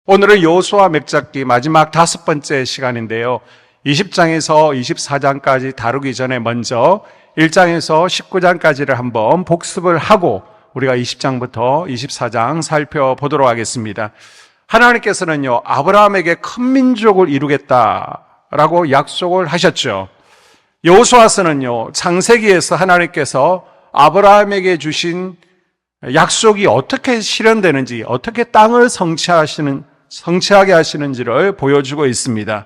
오늘은 여호수아 맥잡기 마지막 5번째 시간인데요. 20장에서 24장까지 다루기 전에 먼저 1장에서 19장까지를 한번 복습을 하고 우리가 20장부터 24장 살펴보도록 하겠습니다. 하나님께서는요, 아브라함에게 큰 민족을 이루겠다라고 약속을 하셨죠. 여호수아서는요, 창세기에서 하나님께서 아브라함에게 주신 약속이 어떻게 실현되는지, 어떻게 땅을 성취하게 하시는지를 보여주고 있습니다.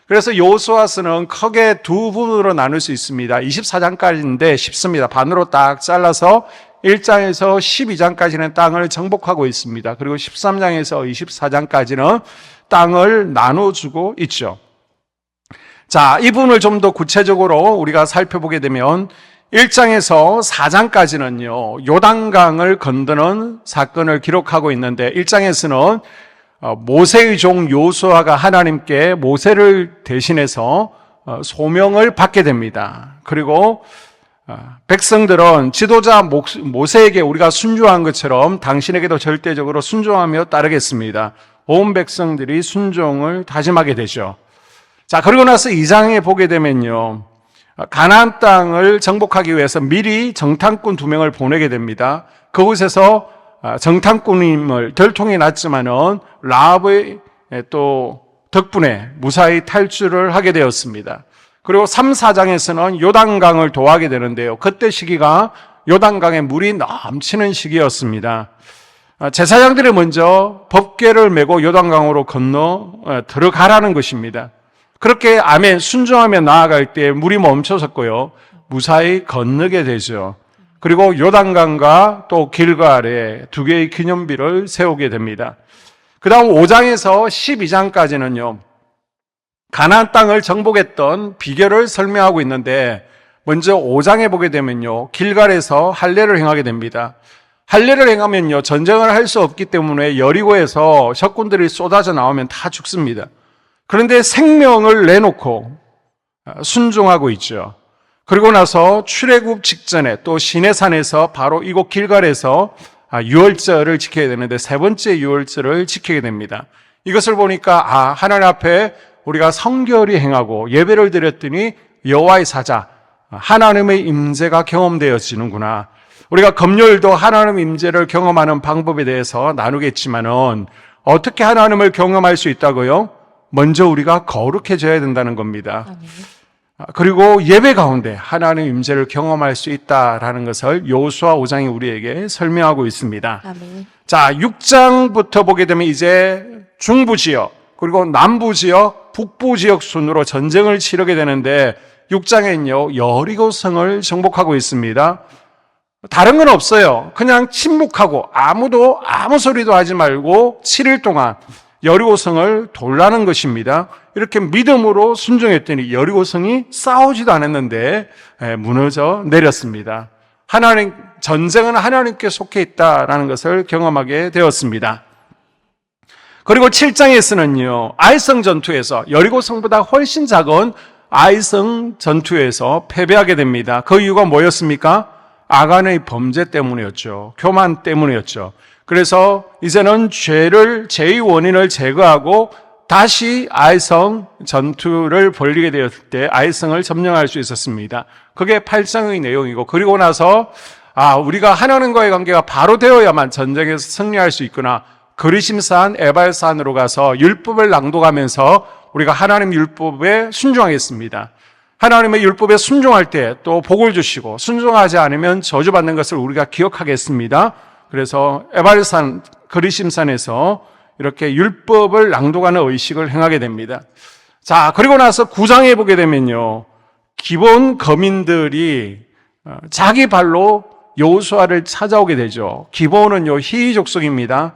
그래서 여호수아서는 크게 두 부분으로 나눌 수 있습니다. 24장까지인데 쉽습니다. 반으로 딱 잘라서 1장에서 12장까지는 땅을 정복하고 있습니다. 그리고 13장에서 24장까지는 땅을 나눠주고 있죠. 자, 이 부분을 좀 더 구체적으로 우리가 살펴보게 되면 1장에서 4장까지는요, 요단강을 건드는 사건을 기록하고 있는데 1장에서는 모세의 종 여호수아가 하나님께 모세를 대신해서 소명을 받게 됩니다. 그리고 백성들은 지도자 모세에게 우리가 순종한 것처럼 당신에게도 절대적으로 순종하며 따르겠습니다. 온 백성들이 순종을 다짐하게 되죠. 자, 그리고 나서 2장에 보게 되면요, 가나안 땅을 정복하기 위해서 미리 정탐꾼 2명을 보내게 됩니다. 그곳에서 정탐꾼임을 결통이 났지만은 라합의 또 덕분에 무사히 탈출을 하게 되었습니다. 그리고 3, 4장에서는 요단강을 도하게 되는데요. 그때 시기가 요단강에 물이 넘치는 시기였습니다. 제사장들이 먼저 법궤를 메고 요단강으로 건너 들어가라는 것입니다. 그렇게 아멘 순종하며 나아갈 때 물이 멈춰섰고요, 무사히 건너게 되죠. 그리고 요단강과 또 길갈에 2개의 기념비를 세우게 됩니다. 그 다음 5장에서 12장까지는요, 가나안 땅을 정복했던 비결을 설명하고 있는데, 먼저 5장에 보게 되면요, 길갈에서 할례를 행하게 됩니다. 할례를 행하면요, 전쟁을 할 수 없기 때문에 여리고에서 적군들이 쏟아져 나오면 다 죽습니다. 그런데 생명을 내놓고 순종하고 있죠. 그리고 나서 출애굽 직전에 또 시내산에서 바로 이곳 길갈에서 유월절을 지켜야 되는데 3번째 유월절을 지키게 됩니다. 이것을 보니까 하나님 앞에 우리가 성결히 행하고 예배를 드렸더니 여호와의 사자, 하나님의 임재가 경험되어지는구나. 우리가 금요일도 하나님의 임재를 경험하는 방법에 대해서 나누겠지만은 어떻게 하나님을 경험할 수 있다고요? 먼저 우리가 거룩해져야 된다는 겁니다. 그리고 예배 가운데 하나님의 임재를 경험할 수 있다라는 것을 여호수아 5장이 우리에게 설명하고 있습니다. 아멘. 자, 6장부터 보게 되면 이제 중부 지역, 그리고 남부 지역, 북부 지역 순으로 전쟁을 치르게 되는데 6장에는요, 여리고성을 정복하고 있습니다. 다른 건 없어요. 그냥 침묵하고 아무도 아무 소리도 하지 말고 7일 동안 여리고성을 돌라는 것입니다. 이렇게 믿음으로 순종했더니 여리고성이 싸우지도 않았는데 무너져 내렸습니다. 전쟁은 하나님께 속해 있다라는 것을 경험하게 되었습니다. 그리고 7장에서는요, 아이성 전투에서 여리고성보다 훨씬 작은 아이성 전투에서 패배하게 됩니다. 그 이유가 뭐였습니까? 아간의 범죄 때문이었죠. 교만 때문이었죠. 그래서 이제는 죄의 원인을 제거하고 다시 아이성 전투를 벌이게 되었을 때 아이성을 점령할 수 있었습니다. 그게 8장의 내용이고, 그리고 나서 우리가 하나님과의 관계가 바로 되어야만 전쟁에서 승리할 수 있구나. 그리심산 에발산으로 가서 율법을 낭독하면서 우리가 하나님 율법에 순종하겠습니다. 하나님의 율법에 순종할 때 또 복을 주시고, 순종하지 않으면 저주받는 것을 우리가 기억하겠습니다. 그래서 에발산, 그리심산에서 이렇게 율법을 낭독하는 의식을 행하게 됩니다. 자, 그리고 나서 9장에 보게 되면요, 기본 거민들이 자기 발로 여호수아를 찾아오게 되죠. 기본은요, 히위 족속입니다.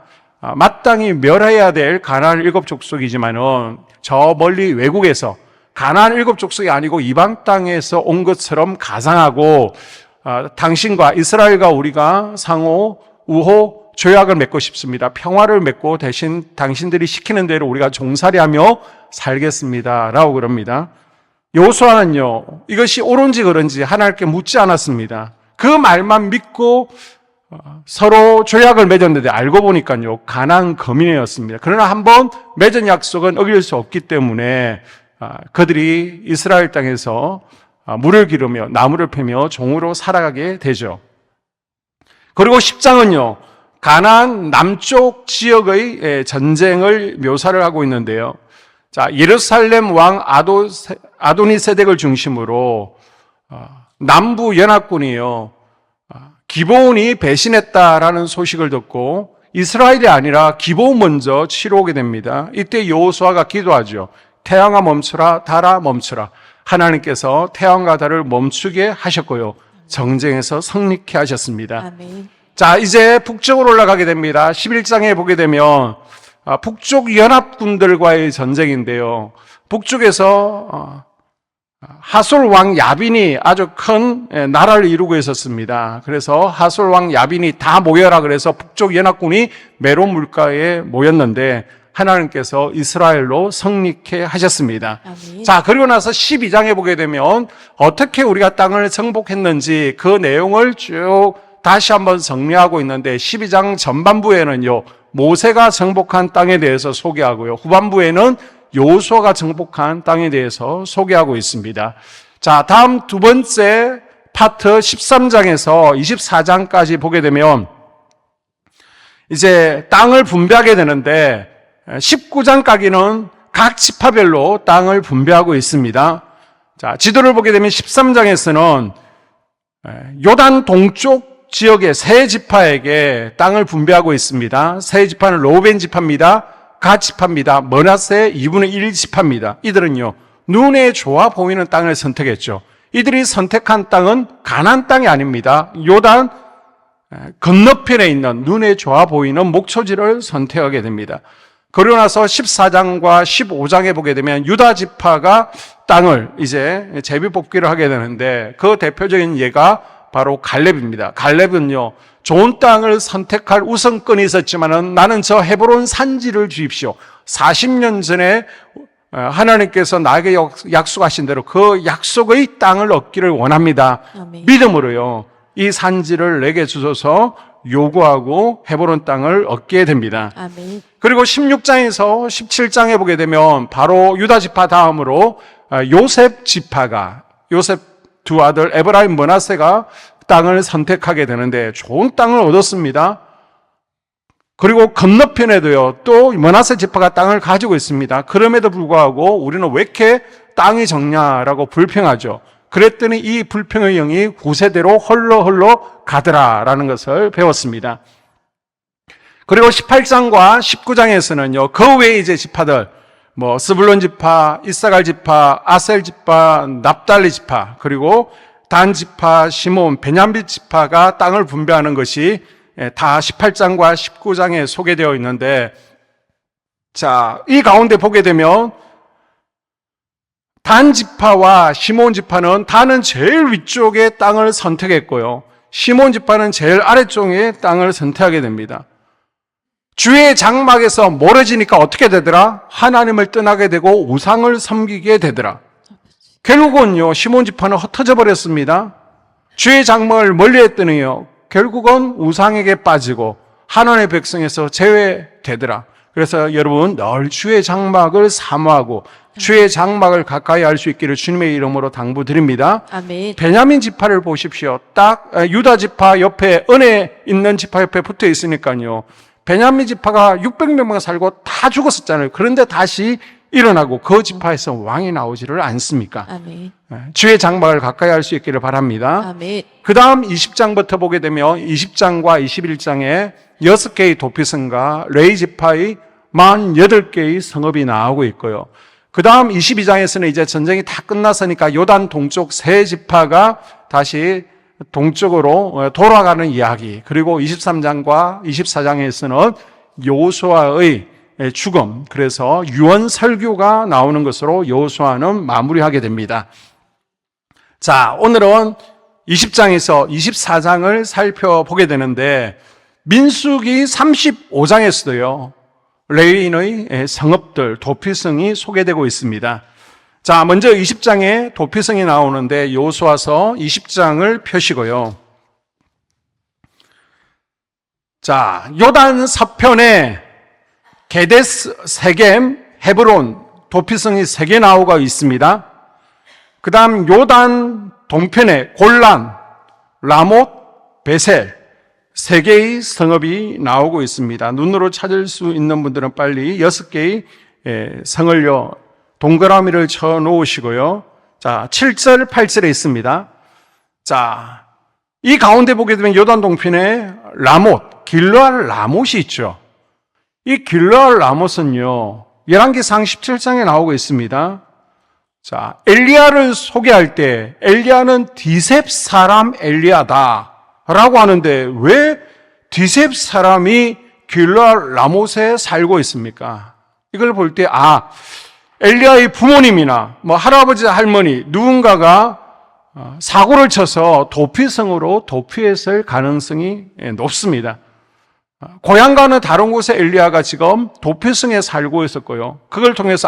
마땅히 멸해야 될 가나안 7족속이지만은 저 멀리 외국에서 가나안 7족속이 아니고 이방 땅에서 온 것처럼 가상하고, 당신과 이스라엘과 우리가 상호 우호 조약을 맺고 싶습니다. 평화를 맺고 대신 당신들이 시키는 대로 우리가 종살이하며 살겠습니다 라고 그럽니다. 여호수아는요, 이것이 옳은지 그른지 하나님께 묻지 않았습니다. 그 말만 믿고 서로 조약을 맺었는데 알고 보니까요, 가나안 거민이었습니다. 그러나 한번 맺은 약속은 어길 수 없기 때문에 그들이 이스라엘 땅에서 물을 기르며 나무를 패며 종으로 살아가게 되죠. 그리고 10장은요, 가나안 남쪽 지역의 전쟁을 묘사를 하고 있는데요. 자, 예루살렘 왕 아도니세덱을 중심으로 남부 연합군이요, 기브온이 배신했다라는 소식을 듣고 이스라엘이 아니라 기브온 먼저 치러 오게 됩니다. 이때 여호수아가 기도하죠. 태양아 멈추라, 달아 멈추라. 하나님께서 태양과 달을 멈추게 하셨고요, 정쟁에서 승리케 하셨습니다. 아멘. 자, 이제 북쪽으로 올라가게 됩니다. 11장에 보게 되면 북쪽 연합군들과의 전쟁인데요. 북쪽에서 하솔 왕 야빈이 아주 큰 나라를 이루고 있었습니다. 그래서 하솔 왕 야빈이 다 모여라 그래서 북쪽 연합군이 메론 물가에 모였는데 하나님께서 이스라엘로 승리케 하셨습니다. 아멘. 자, 그리고 나서 12장에 보게 되면 어떻게 우리가 땅을 정복했는지 그 내용을 쭉 다시 한번 정리하고 있는데 12장 전반부에는요, 모세가 정복한 땅에 대해서 소개하고요, 후반부에는 여호수아가 정복한 땅에 대해서 소개하고 있습니다. 자, 다음 두 번째 파트 13장에서 24장까지 보게 되면 이제 땅을 분배하게 되는데 19장까지는 각 지파별로 땅을 분배하고 있습니다. 자, 지도를 보게 되면 13장에서는 요단 동쪽 지역의 세 지파에게 땅을 분배하고 있습니다. 세 지파는 로벤 지파입니다. 갓 지파입니다. 므낫세 2분의 1 지파입니다. 이들은요, 눈에 좋아 보이는 땅을 선택했죠. 이들이 선택한 땅은 가나안 땅이 아닙니다. 요단 건너편에 있는 눈에 좋아 보이는 목초지를 선택하게 됩니다. 그러고 나서 14장과 15장에 보게 되면 유다 지파가 땅을 이제 제비뽑기를 하게 되는데 그 대표적인 예가 바로 갈렙입니다. 갈렙은요, 좋은 땅을 선택할 우선권이 있었지만은 나는 저 헤브론 산지를 주십시오. 40년 전에 하나님께서 나에게 약속하신 대로 그 약속의 땅을 얻기를 원합니다. 아멘. 믿음으로요, 이 산지를 내게 주소서 요구하고 헤브론 땅을 얻게 됩니다. 아멘. 그리고 16장에서 17장에 보게 되면 바로 유다 지파 다음으로 요셉 지파가, 요셉 두 아들 에브라임 므낫세가 땅을 선택하게 되는데 좋은 땅을 얻었습니다. 그리고 건너편에도요, 또 므낫세 지파가 땅을 가지고 있습니다. 그럼에도 불구하고 우리는 왜 이렇게 땅이 적냐라고 불평하죠. 그랬더니 이 불평의 영이 구세대로 홀로 가더라라는 것을 배웠습니다. 그리고 18장과 19장에서는요, 그 외에 이제 지파들, 스불론 지파, 이사갈 지파, 아셀 지파, 납달리 지파, 그리고 단 지파, 시몬, 베냐민 지파가 땅을 분배하는 것이 다 18장과 19장에 소개되어 있는데, 자, 이 가운데 보게 되면 단 지파와 시몬 지파는 단은 제일 위쪽에 땅을 선택했고요, 시몬 지파는 제일 아래쪽에 땅을 선택하게 됩니다. 주의 장막에서 멀어지니까 어떻게 되더라? 하나님을 떠나게 되고 우상을 섬기게 되더라. 결국은요, 시몬 지파는 흩어져 버렸습니다. 주의 장막을 멀리했더니요, 결국은 우상에게 빠지고 하나님의 백성에서 제외되더라. 그래서 여러분 늘 주의 장막을 사모하고 주의 장막을 가까이 할 수 있기를 주님의 이름으로 당부드립니다. 아멘. 베냐민 지파를 보십시오. 딱 유다 지파 옆에, 은혜 있는 지파 옆에 붙어 있으니까요, 베냐민 지파가 600명만 살고 다 죽었었잖아요. 그런데 다시 일어나고 그 지파에서 왕이 나오지를 않습니까? 아멘. 주의 장막을 가까이 할 수 있기를 바랍니다. 아멘. 그 다음 20장부터 보게 되면 20장과 21장에 6개의 도피성과 레위 지파의 48개의 성읍이 나오고 있고요. 그 다음 22장에서는 이제 전쟁이 다 끝났으니까 요단 동쪽 세 지파가 다시 동쪽으로 돌아가는 이야기, 그리고 23장과 24장에서는 여호수아의 죽음, 그래서 유언 설교가 나오는 것으로 여호수아는 마무리하게 됩니다. 자, 오늘은 20장에서 24장을 살펴보게 되는데 민수기 35장에서도요, 레위인의 성읍들, 도피성이 소개되고 있습니다. 자, 먼저 20장에 도피성이 나오는데 여호수아서 20장을 펴시고요. 자, 요단 서편에 게데스, 세겜, 헤브론, 도피성이 3개 나오고 있습니다. 그 다음 요단 동편에 골란, 라못, 베셀 3개의 성읍이 나오고 있습니다. 눈으로 찾을 수 있는 분들은 빨리 6개의 성을요 동그라미를 쳐 놓으시고요. 자, 7절, 8절에 있습니다. 자, 이 가운데 보게 되면 요단 동편에 라못, 길르알 라못이 있죠. 이 길르알 라못은요 열왕기상 17장에 나오고 있습니다. 자, 엘리야를 소개할 때 엘리야는 디셉 사람 엘리야다 라고 하는데 왜 디셉 사람이 길르알 라못에 살고 있습니까? 이걸 볼 때 엘리야의 부모님이나 할아버지 할머니 누군가가 사고를 쳐서 도피성으로 도피했을 가능성이 높습니다. 고향과는 다른 곳에 엘리야가 지금 도피성에 살고 있었고요. 그걸 통해서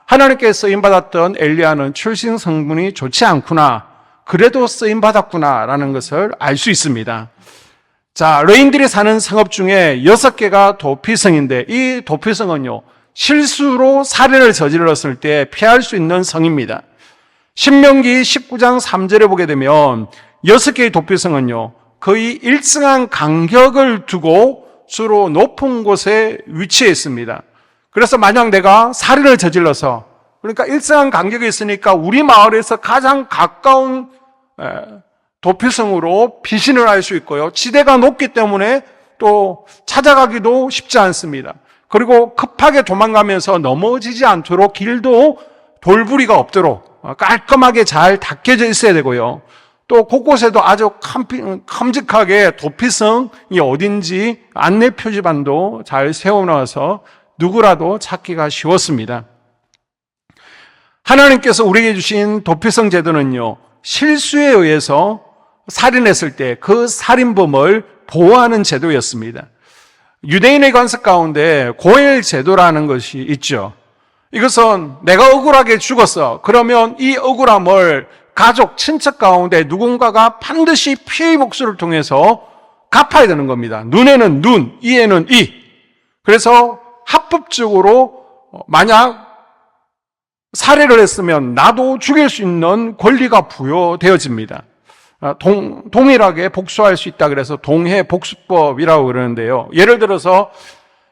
하나님께 쓰임받았던 엘리야는 출신 성분이 좋지 않구나. 그래도 쓰임받았구나 라는 것을 알 수 있습니다. 자, 레인들이 사는 성읍 중에 6개가 도피성인데 이 도피성은요 실수로 살인을 저질렀을 때 피할 수 있는 성입니다. 신명기 19장 3절에 보게 되면 6개의 도피성은요 거의 일정한 간격을 두고 주로 높은 곳에 위치해 있습니다. 그래서 만약 내가 살인을 저질러서 그러니까 일정한 간격이 있으니까 우리 마을에서 가장 가까운 도피성으로 피신을 할 수 있고요. 지대가 높기 때문에 또 찾아가기도 쉽지 않습니다. 그리고 급하게 도망가면서 넘어지지 않도록 길도 돌부리가 없도록 깔끔하게 잘 닦여져 있어야 되고요. 또 곳곳에도 아주 큼직하게 도피성이 어딘지 안내 표지판도 잘 세워놔서 누구라도 찾기가 쉬웠습니다. 하나님께서 우리에게 주신 도피성 제도는요 실수에 의해서 살인했을 때 그 살인범을 보호하는 제도였습니다. 유대인의 관습 가운데 고엘 제도라는 것이 있죠. 이것은 내가 억울하게 죽었어. 그러면 이 억울함을 가족, 친척 가운데 누군가가 반드시 피해 복수를 통해서 갚아야 되는 겁니다. 눈에는 눈, 이에는 이. 그래서 합법적으로 만약 살해를 했으면 나도 죽일 수 있는 권리가 부여되어집니다. 동일하게 복수할 수 있다 그래서 동해복수법이라고 그러는데요. 예를 들어서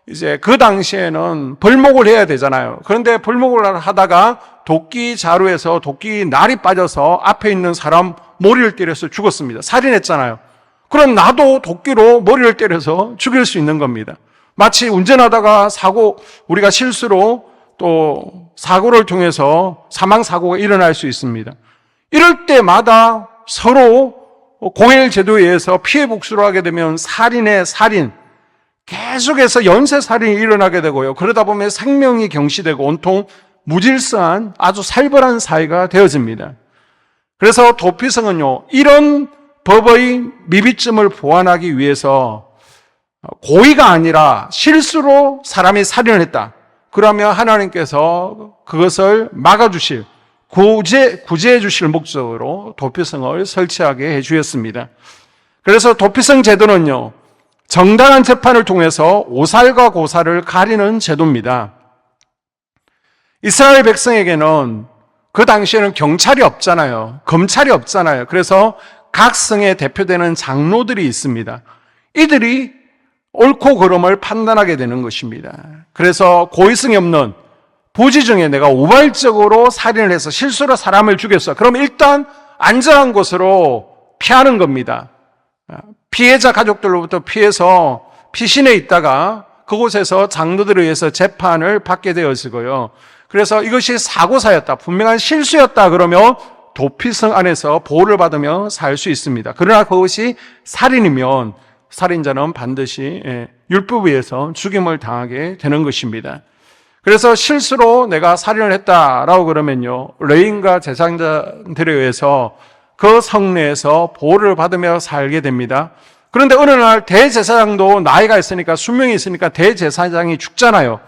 이제 그 당시에는 벌목을 해야 되잖아요. 그런데 벌목을 하다가 도끼 자루에서 도끼 날이 빠져서 앞에 있는 사람 머리를 때려서 죽었습니다. 살인했잖아요. 그럼 나도 도끼로 머리를 때려서 죽일 수 있는 겁니다. 마치 운전하다가 우리가 실수로 또 사고를 통해서 사망사고가 일어날 수 있습니다. 이럴 때마다 서로 고엘 제도에 의해서 피해 복수를 하게 되면 살인의 살인, 계속해서 연쇄살인이 일어나게 되고요. 그러다 보면 생명이 경시되고 온통 무질서한 아주 살벌한 사회가 되어집니다. 그래서 도피성은요, 이런 법의 미비점을 보완하기 위해서 고의가 아니라 실수로 사람이 살인을 했다. 그러면 하나님께서 그것을 막아주실, 구제해 주실 목적으로 도피성을 설치하게 해 주셨습니다. 그래서 도피성 제도는요, 정당한 재판을 통해서 오살과 고살을 가리는 제도입니다. 이스라엘 백성에게는 그 당시에는 경찰이 없잖아요. 검찰이 없잖아요. 그래서 각 성에 대표되는 장로들이 있습니다. 이들이 옳고 그름을 판단하게 되는 것입니다. 그래서 고의성이 없는 부지 중에 내가 우발적으로 살인을 해서 실수로 사람을 죽였어. 그럼 일단 안전한 곳으로 피하는 겁니다. 피해자 가족들로부터 피해서 피신해 있다가 그곳에서 장로들에 의해서 재판을 받게 되어지고요. 그래서 이것이 사고사였다, 분명한 실수였다 그러면 도피성 안에서 보호를 받으며 살 수 있습니다. 그러나 그것이 살인이면 살인자는 반드시 율법에 의해서 죽임을 당하게 되는 것입니다. 그래서 실수로 내가 살인을 했다라고 그러면요, 레인과 제사장들에 의해서 그 성내에서 보호를 받으며 살게 됩니다. 그런데 어느 날 대제사장도 나이가 있으니까 수명이 있으니까 대제사장이 죽잖아요.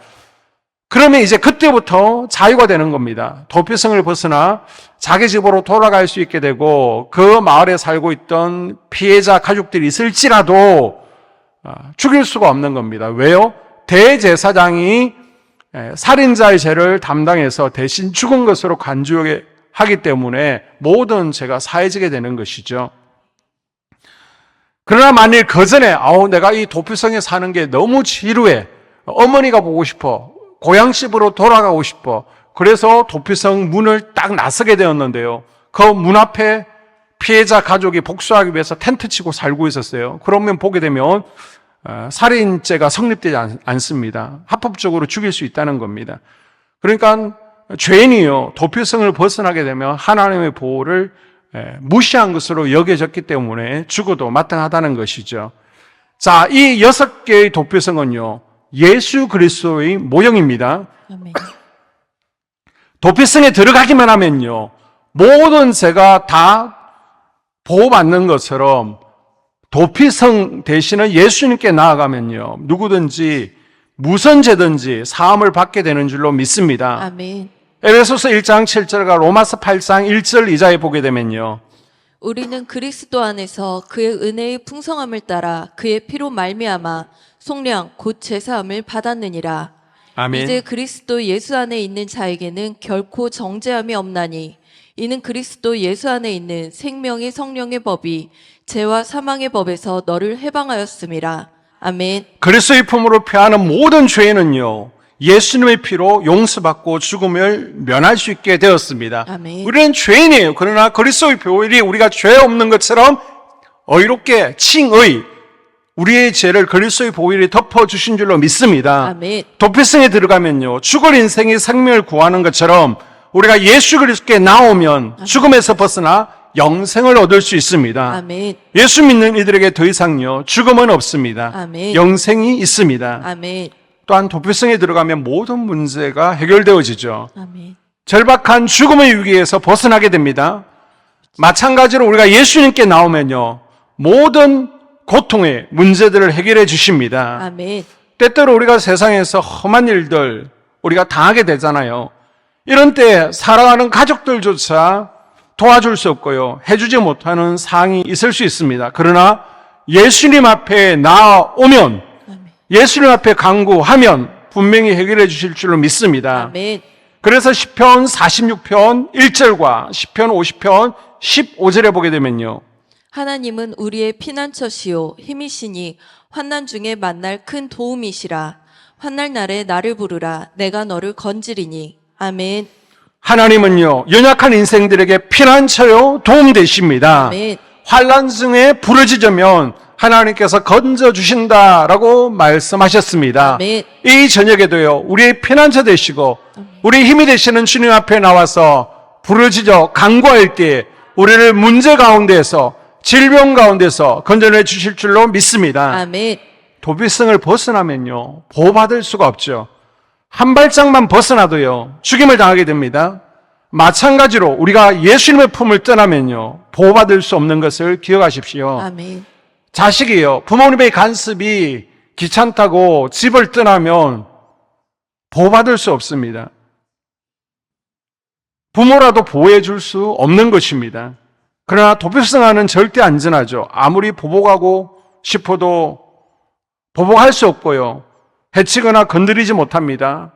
그러면 이제 그때부터 자유가 되는 겁니다. 도피성을 벗어나 자기 집으로 돌아갈 수 있게 되고 그 마을에 살고 있던 피해자 가족들이 있을지라도 죽일 수가 없는 겁니다. 왜요? 대제사장이 살인자의 죄를 담당해서 대신 죽은 것으로 간주하기 때문에 모든 죄가 사해지게 되는 것이죠. 그러나 만일 그 전에 내가 이 도피성에 사는 게 너무 지루해, 어머니가 보고 싶어, 고향집으로 돌아가고 싶어, 그래서 도피성 문을 딱 나서게 되었는데요, 그 문 앞에 피해자 가족이 복수하기 위해서 텐트 치고 살고 있었어요. 그러면 보게 되면 살인죄가 성립되지 않습니다. 합법적으로 죽일 수 있다는 겁니다. 그러니까 죄인이요, 도피성을 벗어나게 되면 하나님의 보호를 무시한 것으로 여겨졌기 때문에 죽어도 마땅하다는 것이죠. 자, 이 6개의 도피성은요, 예수 그리스도의 모형입니다. 아멘. 도피성에 들어가기만 하면요, 모든 죄가 다 보호받는 것처럼 도피성 대신에 예수님께 나아가면요, 누구든지 무슨 죄든지 사함을 받게 되는 줄로 믿습니다. 아멘. 에베소서 1장 7절과 로마서 8장 1절 2절에 보게 되면요, 우리는 그리스도 안에서 그의 은혜의 풍성함을 따라 그의 피로 말미암아 속량 곧 제사함을 받았느니라. 아멘. 이제 그리스도 예수 안에 있는 자에게는 결코 정죄함이 없나니 이는 그리스도 예수 안에 있는 생명의 성령의 법이 죄와 사망의 법에서 너를 해방하였음이라. 아멘. 그리스도의 품으로 패하는 모든 죄인은요, 예수님의 피로 용서받고 죽음을 면할 수 있게 되었습니다. 아멘. 우리는 죄인이에요. 그러나 그리스도의 보혈이 우리가 죄 없는 것처럼 의롭게 칭의, 우리의 죄를 그리스도의 보혈이 덮어주신 줄로 믿습니다. 아멘. 도피성에 들어가면요, 죽을 인생이 생명을 구하는 것처럼 우리가 예수 그리스도께 나오면 죽음에서 벗어나 영생을 얻을 수 있습니다. 아멘. 예수 믿는 이들에게 더 이상요, 죽음은 없습니다. 아멘. 영생이 있습니다. 아멘. 또한 도피성에 들어가면 모든 문제가 해결되어지죠. 아멘. 절박한 죽음의 위기에서 벗어나게 됩니다. 마찬가지로 우리가 예수님께 나오면요, 모든 고통의 문제들을 해결해 주십니다. 아멘. 때때로 우리가 세상에서 험한 일들 우리가 당하게 되잖아요. 이런 때 살아가는 가족들조차 도와줄 수 없고요, 해주지 못하는 상황이 있을 수 있습니다. 그러나 예수님 앞에 나오면, 예수님 앞에 간구하면 분명히 해결해 주실 줄로 믿습니다. 아멘. 그래서 시편 46편 1절과 시편 50편 15절에 보게 되면요, 하나님은 우리의 피난처시요 힘이시니 환난 중에 만날 큰 도움이시라. 환날 날에 나를 부르라. 내가 너를 건지리니. 아멘. 하나님은요, 연약한 인생들에게 피난처요 도움 되십니다. 아멘. 환난 중에 부르짖으면 하나님께서 건져주신다라고 말씀하셨습니다. 아멘. 이 저녁에도요, 우리의 피난처 되시고 우리의 힘이 되시는 주님 앞에 나와서 부르짖어 간구할 때 우리를 문제 가운데서, 질병 가운데서 건져내 주실 줄로 믿습니다. 아멘. 도피성을 벗어나면요, 보호받을 수가 없죠. 한 발짝만 벗어나도요, 죽임을 당하게 됩니다. 마찬가지로 우리가 예수님의 품을 떠나면요, 보호받을 수 없는 것을 기억하십시오. 아멘. 자식이요, 부모님의 간섭이 귀찮다고 집을 떠나면 보호받을 수 없습니다. 부모라도 보호해 줄 수 없는 것입니다. 그러나 도피성하는 절대 안전하죠. 아무리 보복하고 싶어도 보복할 수 없고요, 해치거나 건드리지 못합니다.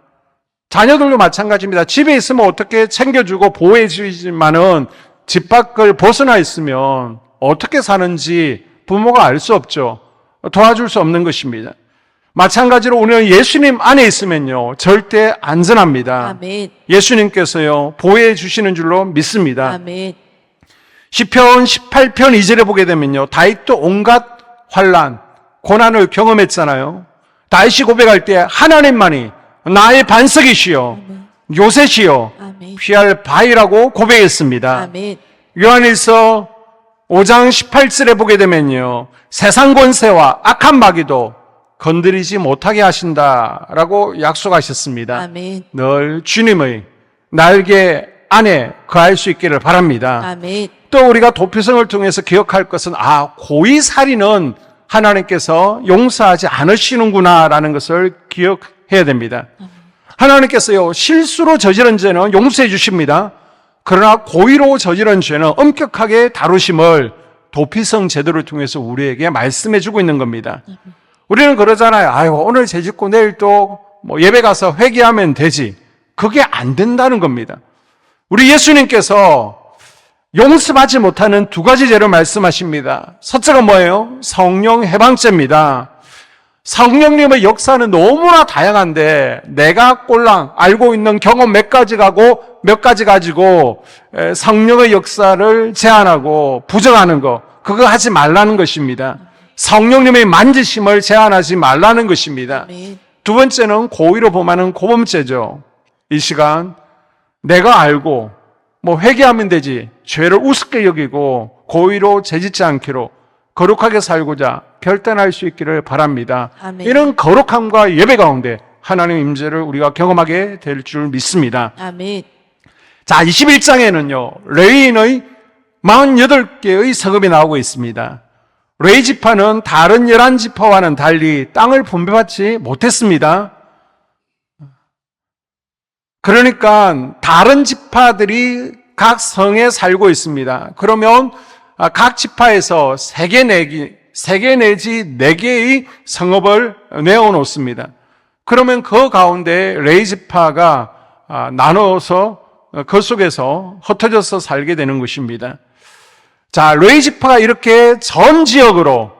자녀들도 마찬가지입니다. 집에 있으면 어떻게 챙겨주고 보호해 주지만은 집 밖을 벗어나 있으면 어떻게 사는지 부모가 알 수 없죠. 도와줄 수 없는 것입니다. 마찬가지로 우리는 예수님 안에 있으면요, 절대 안전합니다. 아멘. 예수님께서요, 보호해 주시는 줄로 믿습니다. 아멘. 시편 18편 2절에 보게 되면요, 다윗도 온갖 환난, 고난을 경험했잖아요. 다윗이 고백할 때 하나님만이 나의 반석이시요 요새시요 아멘. 피할 바위라고 고백했습니다. 아멘. 요한일서 5장 18절에 보게 되면요, 세상 권세와 악한 마귀도 건드리지 못하게 하신다라고 약속하셨습니다. 아멘. 늘 주님의 날개 안에 거할 수 있기를 바랍니다. 아멘. 또 우리가 도피성을 통해서 기억할 것은, 고의살인은 하나님께서 용서하지 않으시는구나라는 것을 기억해야 됩니다. 하나님께서요, 실수로 저지른 죄는 용서해 주십니다. 그러나 고의로 저지른 죄는 엄격하게 다루심을 도피성 제도를 통해서 우리에게 말씀해 주고 있는 겁니다. 우리는 그러잖아요. 아유, 오늘 제 짓고 내일 또 뭐 예배 가서 회개하면 되지. 그게 안 된다는 겁니다. 우리 예수님께서 용서받지 못하는 두 가지 죄를 말씀하십니다. 첫째가 뭐예요? 성령 해방죄입니다. 성령님의 역사는 너무나 다양한데 내가 꼴랑 알고 있는 경험 몇 가지 가지고 성령의 역사를 제한하고 부정하는 거, 그거 하지 말라는 것입니다. 성령님의 만지심을 제한하지 말라는 것입니다. 두 번째는 고의로 범하는 고범죄죠. 이 시간 내가 알고 뭐 회개하면 되지, 죄를 우습게 여기고 고의로 죄짓지 않기로 거룩하게 살고자 결단할 수 있기를 바랍니다. 아멘. 이런 거룩함과 예배 가운데 하나님의 임재를 우리가 경험하게 될 줄 믿습니다. 아멘. 자, 21장에는요 레위인의 48개의 성읍이 나오고 있습니다. 레위 지파는 다른 11지파와는 달리 땅을 분배받지 못했습니다. 그러니까 다른 지파들이 각 성에 살고 있습니다. 그러면 각 지파에서 3개 내지 4개의 성읍을 내어놓습니다. 그러면 그 가운데 레위 지파가 나눠서 그 속에서 흩어져서 살게 되는 것입니다. 자, 레위 지파가 이렇게 전 지역으로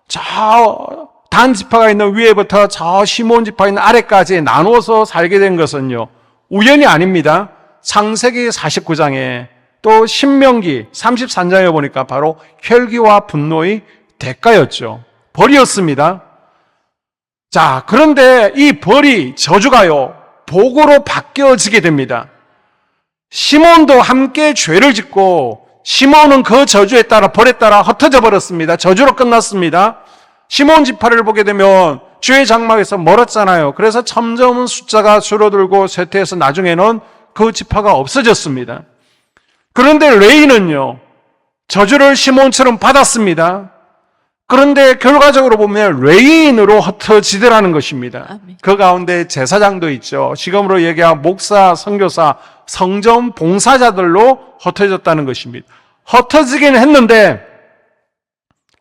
저 단 지파가 있는 위에부터 저 시몬 지파가 있는 아래까지 나누어서 살게 된 것은요 우연이 아닙니다. 창세기 49장에 또 신명기 33장에 보니까 바로 혈기와 분노의 대가였죠. 벌이었습니다. 자, 그런데 이 벌이 저주가요 복으로 바뀌어지게 됩니다. 시몬도 함께 죄를 짓고 시몬은 그 저주에 따라 벌에 따라 흩어져 버렸습니다. 저주로 끝났습니다. 시몬 지파를 보게 되면 죄의 장막에서 멀었잖아요. 그래서 점점 숫자가 줄어들고 쇠퇴해서 나중에는 그 지파가 없어졌습니다. 그런데 레위는요 저주를 시몬처럼 받았습니다. 그런데 결과적으로 보면 레위인으로 흩어지더라는 것입니다. 아멘. 그 가운데 제사장도 있죠. 지금으로 얘기하면 목사, 선교사, 성전 봉사자들로 흩어졌다는 것입니다. 흩어지긴 했는데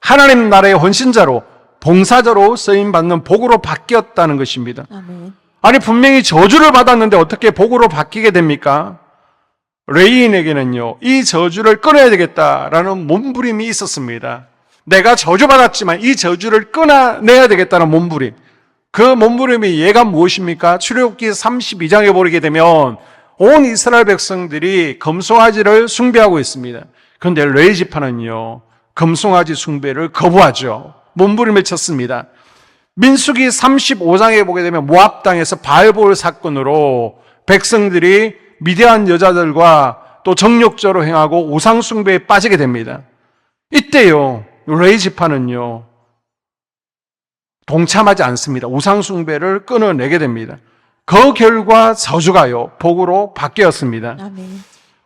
하나님 나라의 헌신자로 봉사자로 쓰임받는 복으로 바뀌었다는 것입니다. 아멘. 아니 분명히 저주를 받았는데 어떻게 복으로 바뀌게 됩니까? 레위인에게는요 이 저주를 끊어야 되겠다라는 몸부림이 있었습니다. 내가 저주받았지만 이 저주를 끊어내야 되겠다는 몸부림. 그 몸부림의 예가 무엇입니까? 출애굽기 32장에 보게 되면 온 이스라엘 백성들이 금송아지를 숭배하고 있습니다. 그런데 레위 지파는요 금송아지 숭배를 거부하죠. 몸부림을 쳤습니다. 민수기 35장에 보게 되면 모압 땅에서 바알볼 사건으로 백성들이 미디안 여자들과 또 정욕적으로 행하고 우상 숭배에 빠지게 됩니다. 이때요 레위 지파는요 동참하지 않습니다. 우상 숭배를 끊어내게 됩니다. 그 결과 저주가요 복으로 바뀌었습니다. 아멘.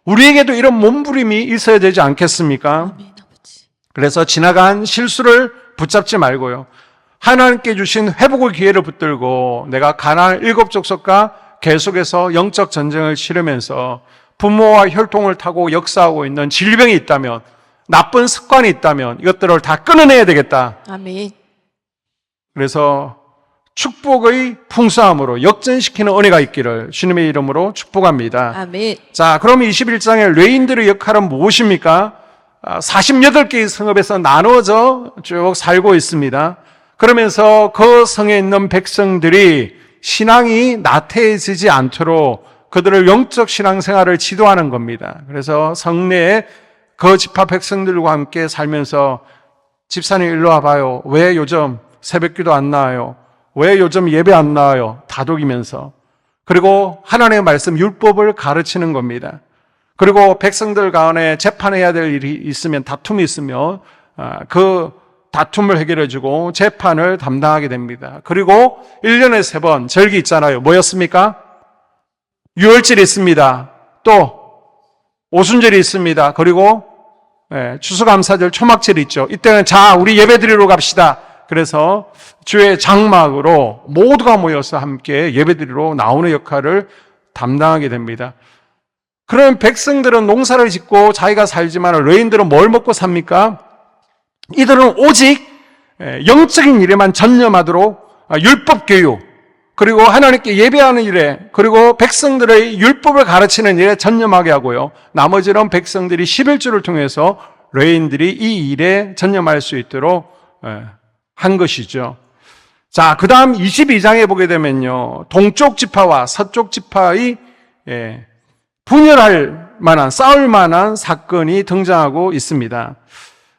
우리에게도 이런 몸부림이 있어야 되지 않겠습니까? 아멘. 아버지. 그래서 지나간 실수를 붙잡지 말고요 하나님께 주신 회복의 기회를 붙들고 내가 가나안 7족속과 계속해서 영적 전쟁을 치르면서 부모와 혈통을 타고 역사하고 있는 질병이 있다면 나쁜 습관이 있다면 이것들을 다 끊어내야 되겠다. 아멘. 그래서 축복의 풍성함으로 역전시키는 은혜가 있기를 주님의 이름으로 축복합니다. 아멘. 자, 그럼 21장의 레위인들의 역할은 무엇입니까? 48개의 성읍에서 나누어져 쭉 살고 있습니다. 그러면서 그 성에 있는 백성들이 신앙이 나태해지지 않도록 그들을 영적 신앙생활을 지도하는 겁니다. 그래서 성내에 그 지파 백성들과 함께 살면서 집사님 일로 와봐요. 왜 요즘 새벽기도 안 나와요? 왜 요즘 예배 안 나와요? 다독이면서. 그리고 하나님의 말씀 율법을 가르치는 겁니다. 그리고 백성들 가운데 재판해야 될 일이 있으면 다툼이 있으면 그 다툼을 해결해주고 재판을 담당하게 됩니다. 그리고 1년에 3번 절기 있잖아요. 뭐였습니까? 유월절이 있습니다. 또 오순절이 있습니다. 그리고 추수감사절 초막절이 있죠. 이때는 자 우리 예배드리러 갑시다. 그래서 주의 장막으로 모두가 모여서 함께 예배드리러 나오는 역할을 담당하게 됩니다. 그럼 백성들은 농사를 짓고 자기가 살지만 레위인들은 뭘 먹고 삽니까? 이들은 오직 영적인 일에만 전념하도록 율법 교육, 그리고 하나님께 예배하는 일에, 그리고 백성들의 율법을 가르치는 일에 전념하게 하고요. 나머지는 백성들이 11조를 통해서 레위인들이 이 일에 전념할 수 있도록 한 것이죠. 자, 그 다음 22장에 보게 되면요, 동쪽 지파와 서쪽 지파의 분열할 만한, 싸울 만한 사건이 등장하고 있습니다.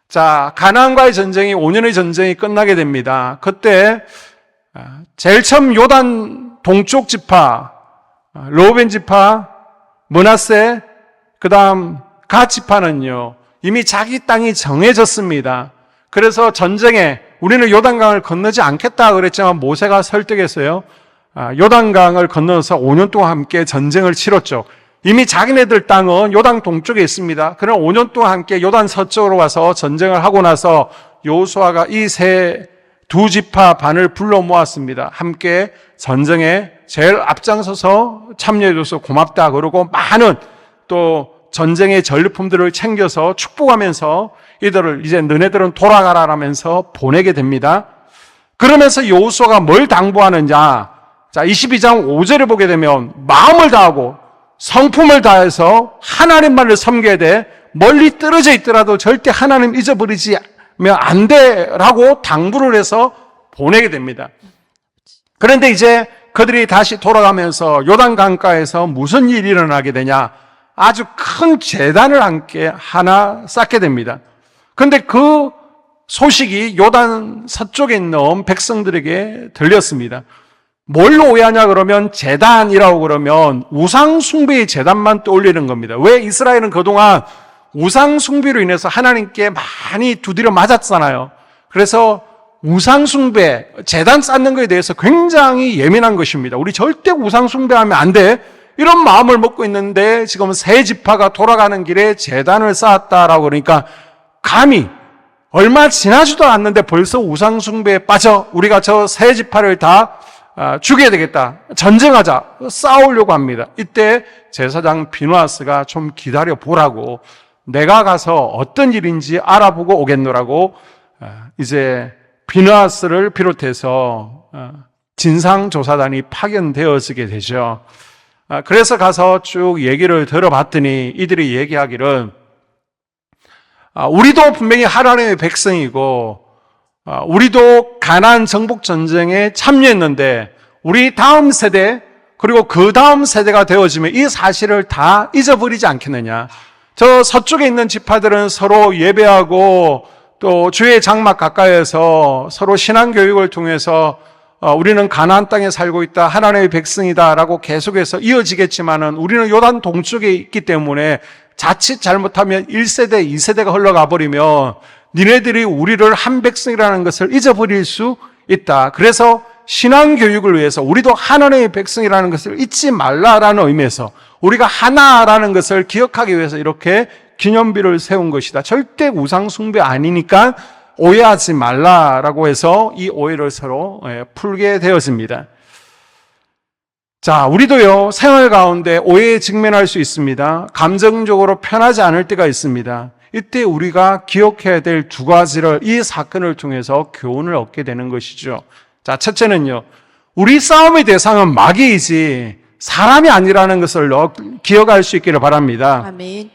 자, 가나안과의 전쟁이 5년의 전쟁이 끝나게 됩니다. 그때 제일 처음 요단 동쪽 지파, 르우벤 지파, 므낫세, 그 다음 갓 지파는요, 이미 자기 땅이 정해졌습니다. 그래서 전쟁에 우리는 요단강을 건너지 않겠다 그랬지만 모세가 설득했어요. 요단강을 건너서 5년 동안 함께 전쟁을 치렀죠. 이미 자기네들 땅은 요단 동쪽에 있습니다. 그럼 5년 동안 함께 요단 서쪽으로 와서 전쟁을 하고 나서 여호수아가 이 두 지파 반을 불러 모았습니다. 함께 전쟁에 제일 앞장서서 참여해줘서 고맙다 그러고 많은 또 전쟁의 전리품들을 챙겨서 축복하면서 이들을 이제 너네들은 돌아가라라면서 보내게 됩니다. 그러면서 여호수아가 뭘 당부하느냐? 자, 22장 5절을 보게 되면 마음을 다하고 성품을 다해서 하나님만을 섬겨야 돼. 멀리 떨어져 있더라도 절대 하나님 잊어버리지 안 돼라고 당부를 해서 보내게 됩니다. 그런데 이제 그들이 다시 돌아가면서 요단 강가에서 무슨 일이 일어나게 되냐? 아주 큰 제단을 함께 하나 쌓게 됩니다. 그런데 그 소식이 요단 서쪽에 있는 백성들에게 들렸습니다. 뭘로 오해하냐 그러면 제단이라고 그러면 우상 숭배의 제단만 떠올리는 겁니다. 왜 이스라엘은 그동안 우상 숭배로 인해서 하나님께 많이 두드려 맞았잖아요. 그래서 우상 숭배, 제단 쌓는 것에 대해서 굉장히 예민한 것입니다. 우리 절대 우상 숭배하면 안 돼. 이런 마음을 먹고 있는데 지금 세 지파가 돌아가는 길에 제단을 쌓았다라고 그러니까 감히 얼마 지나지도 않는데 벌써 우상 숭배에 빠져 우리가 저 세 지파를 다 죽여야 되겠다. 전쟁하자. 싸우려고 합니다. 이때 제사장 비누아스가 좀 기다려 보라고 내가 가서 어떤 일인지 알아보고 오겠노라고 이제 비누아스를 비롯해서 진상조사단이 파견되어지게 되죠. 그래서 가서 쭉 얘기를 들어봤더니 이들이 얘기하기를 우리도 분명히 하나님의 백성이고 우리도 가나안 정복 전쟁에 참여했는데 우리 다음 세대 그리고 그 다음 세대가 되어지면 이 사실을 다 잊어버리지 않겠느냐. 저 서쪽에 있는 지파들은 서로 예배하고 또 주의 장막 가까이에서 서로 신앙교육을 통해서 우리는 가나안 땅에 살고 있다. 하나님의 백성이다라고 계속해서 이어지겠지만은 우리는 요단 동쪽에 있기 때문에 자칫 잘못하면 1세대, 2세대가 흘러가 버리면 니네들이 우리를 한 백성이라는 것을 잊어버릴 수 있다. 그래서 신앙교육을 위해서 우리도 하나님의 백성이라는 것을 잊지 말라라는 의미에서 우리가 하나라는 것을 기억하기 위해서 이렇게 기념비를 세운 것이다. 절대 우상 숭배 아니니까 오해하지 말라라고 해서 이 오해를 서로 풀게 되었습니다. 자, 우리도요, 생활 가운데 오해에 직면할 수 있습니다. 감정적으로 편하지 않을 때가 있습니다. 이때 우리가 기억해야 될 두 가지를 이 사건을 통해서 교훈을 얻게 되는 것이죠. 자, 첫째는요, 우리 싸움의 대상은 마귀이지 사람이 아니라는 것을 기억할 수 있기를 바랍니다. 아멘.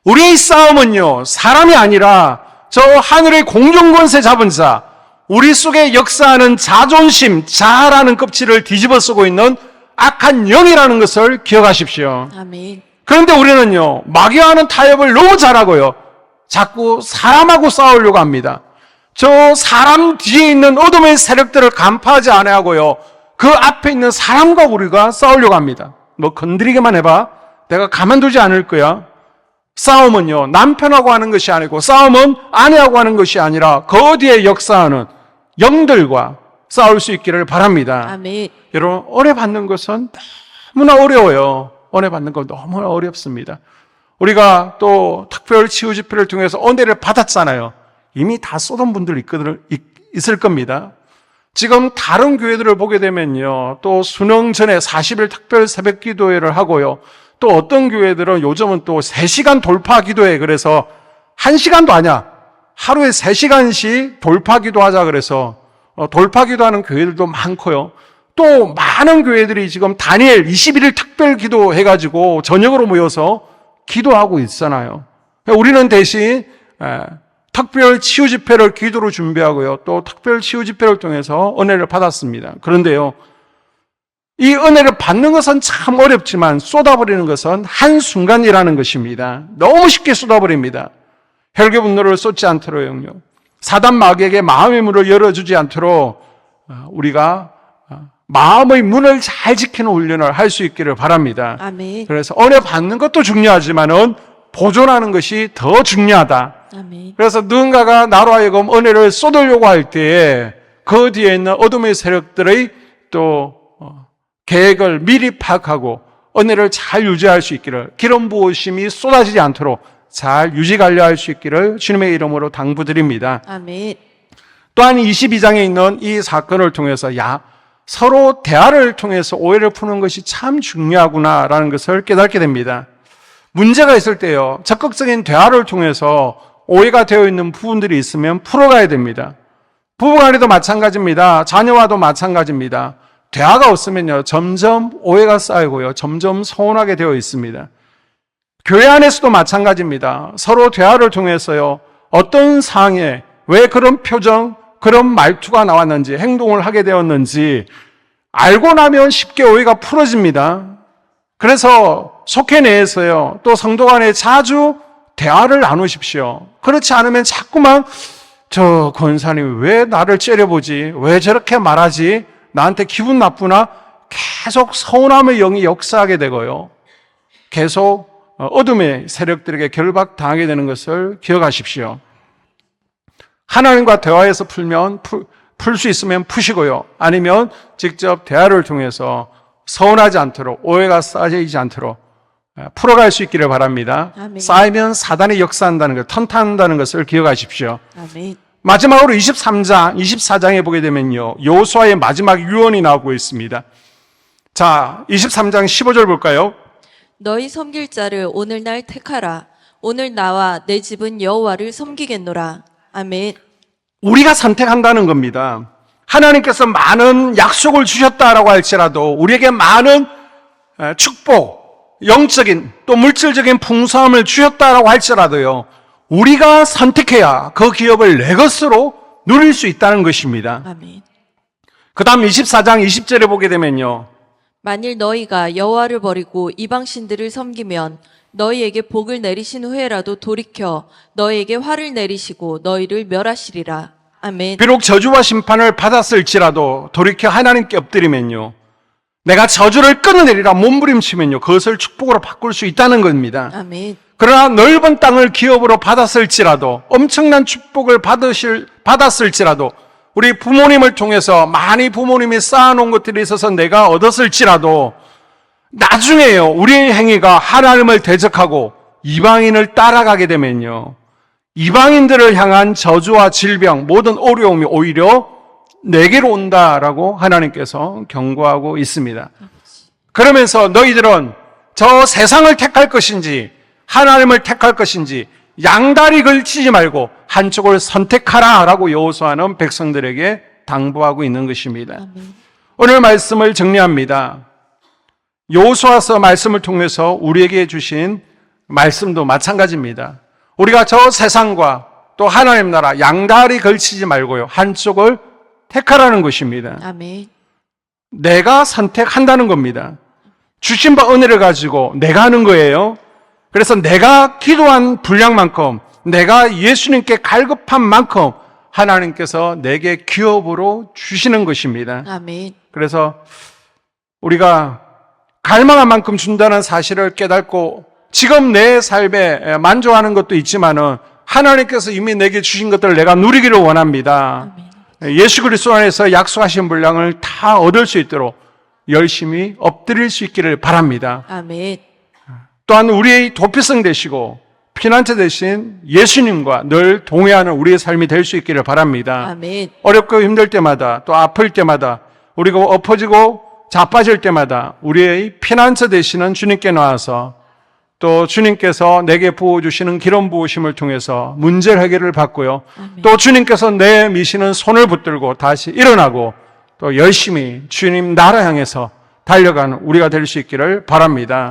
우리의 싸움은요, 사람이 아니라 저 하늘의 공중권세 잡은 자, 우리 속에 역사하는 자존심, 자아라는 껍질을 뒤집어 쓰고 있는 악한 영이라는 것을 기억하십시오. 아멘. 그런데 우리는요, 마귀와는 타협을 너무 잘하고요, 자꾸 사람하고 싸우려고 합니다. 저 사람 뒤에 있는 어둠의 세력들을 간파하지 않아하고요, 그 앞에 있는 사람과 우리가 싸우려고 합니다. 뭐 건드리기만 해봐. 내가 가만두지 않을 거야. 싸움은요, 남편하고 하는 것이 아니고 싸움은 아내하고 하는 것이 아니라 그 어디에 역사하는 영들과 싸울 수 있기를 바랍니다. 아멘. 여러분, 은혜 받는 것은 너무나 어려워요. 은혜 받는 건 너무 어렵습니다. 우리가 또 특별 치유 집회를 통해서 은혜를 받았잖아요. 이미 다 쏟은 분들 있을 겁니다. 지금 다른 교회들을 보게 되면요, 또 수능 전에 40일 특별 새벽 기도회를 하고요, 또 어떤 교회들은 요즘은 또 3시간 돌파 기도회, 그래서 1시간도 아니야. 하루에 3시간씩 돌파기도 하자 그래서 돌파기도 하는 교회들도 많고요. 또 많은 교회들이 지금 다니엘 21일 특별 기도 해가지고 저녁으로 모여서 기도하고 있잖아요. 우리는 대신 특별 치유 집회를 기도로 준비하고요. 또 특별 치유 집회를 통해서 은혜를 받았습니다. 그런데요, 이 은혜를 받는 것은 참 어렵지만 쏟아버리는 것은 한순간이라는 것입니다. 너무 쉽게 쏟아버립니다. 혈기 분노를 쏟지 않도록요. 사단 마귀에게 마음의 문을 열어주지 않도록 우리가 마음의 문을 잘 지키는 훈련을 할 수 있기를 바랍니다. 아멘. 그래서 은혜 받는 것도 중요하지만은 보존하는 것이 더 중요하다. 아멘. 그래서 누군가가 나로 하여금 은혜를 쏟으려고 할 때에 그 뒤에 있는 어둠의 세력들의 또 계획을 미리 파악하고 은혜를 잘 유지할 수 있기를, 기름 부으심이 쏟아지지 않도록 잘 유지 관리할 수 있기를 주님의 이름으로 당부드립니다. 아멘. 또한 22장에 있는 이 사건을 통해서 서로 대화를 통해서 오해를 푸는 것이 참 중요하구나라는 것을 깨닫게 됩니다. 문제가 있을 때요, 적극적인 대화를 통해서 오해가 되어 있는 부분들이 있으면 풀어가야 됩니다. 부부간에도 마찬가지입니다. 자녀와도 마찬가지입니다. 대화가 없으면요, 점점 오해가 쌓이고요, 점점 서운하게 되어 있습니다. 교회 안에서도 마찬가지입니다. 서로 대화를 통해서요, 어떤 상황에 왜 그런 표정, 그런 말투가 나왔는지, 행동을 하게 되었는지 알고 나면 쉽게 오해가 풀어집니다. 그래서 속회 내에서요, 또 성도 간에 자주 대화를 나누십시오. 그렇지 않으면 자꾸만 저 권사님이 왜 나를 째려보지? 왜 저렇게 말하지? 나한테 기분 나쁘나? 계속 서운함의 영이 역사하게 되고요, 계속 어둠의 세력들에게 결박당하게 되는 것을 기억하십시오. 하나님과 대화해서 풀 수 있으면 푸시고요, 아니면 직접 대화를 통해서 서운하지 않도록, 오해가 쌓이지 않도록 풀어갈 수 있기를 바랍니다. 아멘. 쌓이면 사단이 역사한다는 것, 턴탄한다는 것을 기억하십시오. 아멘. 마지막으로 23장, 24장에 보게 되면요, 여호수아의 마지막 유언이 나오고 있습니다. 자, 23장 15절 볼까요? 너희 섬길 자를 오늘날 택하라. 오늘 나와 내 집은 여호와를 섬기겠노라. 아멘. 우리가 선택한다는 겁니다. 하나님께서 많은 약속을 주셨다라고 할지라도, 우리에게 많은 축복, 영적인 또 물질적인 풍성함을 주셨다라고 할지라도요, 우리가 선택해야 그 기업을 내 것으로 누릴 수 있다는 것입니다. 아멘. 그 다음 24장 20절에 보게 되면요, 만일 너희가 여호와를 버리고 이방신들을 섬기면 너희에게 복을 내리신 후에라도 돌이켜 너희에게 화를 내리시고 너희를 멸하시리라. 아멘. 비록 저주와 심판을 받았을지라도 돌이켜 하나님께 엎드리면요, 내가 저주를 끊어내리라 몸부림치면요, 그것을 축복으로 바꿀 수 있다는 겁니다. 아멘. 그러나 넓은 땅을 기업으로 받았을지라도, 엄청난 축복을 받았을지라도, 우리 부모님을 통해서 많이 부모님이 쌓아놓은 것들이 있어서 내가 얻었을지라도, 나중에요, 우리의 행위가 하나님을 대적하고 이방인을 따라가게 되면요, 이방인들을 향한 저주와 질병, 모든 어려움이 오히려 내게로 온다라고 하나님께서 경고하고 있습니다. 그러면서 너희들은 저 세상을 택할 것인지 하나님을 택할 것인지 양다리 걸치지 말고 한쪽을 선택하라 라고 여호수아는 백성들에게 당부하고 있는 것입니다. 아멘. 오늘 말씀을 정리합니다. 여호수아서 말씀을 통해서 우리에게 주신 말씀도 마찬가지입니다. 우리가 저 세상과 또 하나님 나라 양다리 걸치지 말고요, 한쪽을 택하라는 것입니다. 아멘. 내가 선택한다는 겁니다. 주신 바 은혜를 가지고 내가 하는 거예요. 그래서 내가 기도한 분량만큼, 내가 예수님께 갈급한 만큼 하나님께서 내게 기업으로 주시는 것입니다. 아멘. 그래서 우리가 갈망한 만큼 준다는 사실을 깨닫고 지금 내 삶에 만족하는 것도 있지만은 하나님께서 이미 내게 주신 것들을 내가 누리기를 원합니다. 아멘. 예수 그리스도 안에서 약속하신 분량을 다 얻을 수 있도록 열심히 엎드릴 수 있기를 바랍니다. 아멘. 또한 우리의 도피성 되시고 피난처 되신 예수님과 늘 동행하는 우리의 삶이 될 수 있기를 바랍니다. 아멘. 어렵고 힘들 때마다, 또 아플 때마다, 우리가 엎어지고 자빠질 때마다 우리의 피난처 되시는 주님께 나와서 또 주님께서 내게 부어주시는 기름 부으심을 통해서 문제 해결을 받고요. 또 주님께서 내 미시는 손을 붙들고 다시 일어나고 또 열심히 주님 나라 향해서 달려가는 우리가 될 수 있기를 바랍니다.